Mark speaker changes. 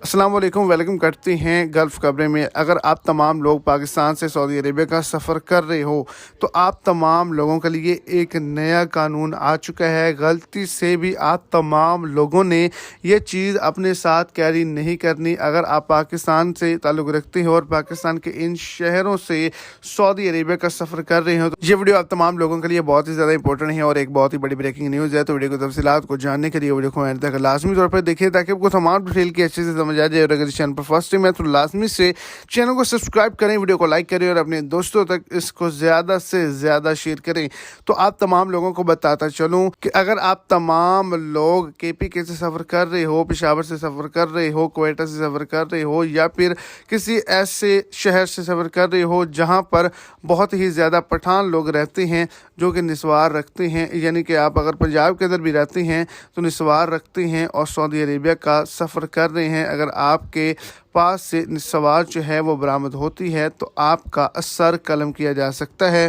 Speaker 1: अस्सलाम वालेकुम, वेलकम करते हैं गल्फ़ खबरें में। अगर आप तमाम लोग पाकिस्तान से सऊदी अरेबिया का सफ़र कर रहे हो तो आप तमाम लोगों के लिए एक नया कानून आ चुका है। गलती से भी आप तमाम लोगों ने ये चीज़ अपने साथ कैरी नहीं करनी। अगर आप पाकिस्तान से ताल्लुक़ रखते हो और पाकिस्तान के इन शहरों से सऊदी अरेबिया का सफ़र कर रहे हो तो ये वीडियो आप तमाम लोगों के लिए बहुत ही ज़्यादा इंपॉर्टेंट है और एक बहुत ही बड़ी ब्रेकिंग न्यूज़ है। तो वीडियो को तफसीलात को जानने के लिए वीडियो को एंड तक लाजमी तौर पर देखिए ताकि आपको तमाम डिटेल की अच्छे से समझ आ जाए। और अगर इस चैनल पर फर्स्ट टाइम है तो लाजमी से चैनल को सब्सक्राइब करें, वीडियो को लाइक करें और अपने दोस्तों तक इसको ज़्यादा से ज़्यादा शेयर करें। तो आप तमाम लोगों को बताता चलूँ कि अगर आप तमाम लोग KPK से सफ़र कर रहे हो, पेशावर से सफ़र कर रहे हो, क्वेटा से सफ़र कर रहे हो या फिर किसी ऐसे शहर से सफ़र कर रहे हो जहाँ पर बहुत ही ज़्यादा पठान लोग रहते हैं जो कि निस्वार रखते हैं, यानी कि आप अगर पंजाब के अंदर भी रहते हैं तो निस्वार रखते हैं और सऊदी अरेबिया का सफ़र कर रहे हैं, अगर आपके पास से निस्वार जो है वो बरामद होती है तो आपका सर कलम किया जा सकता है।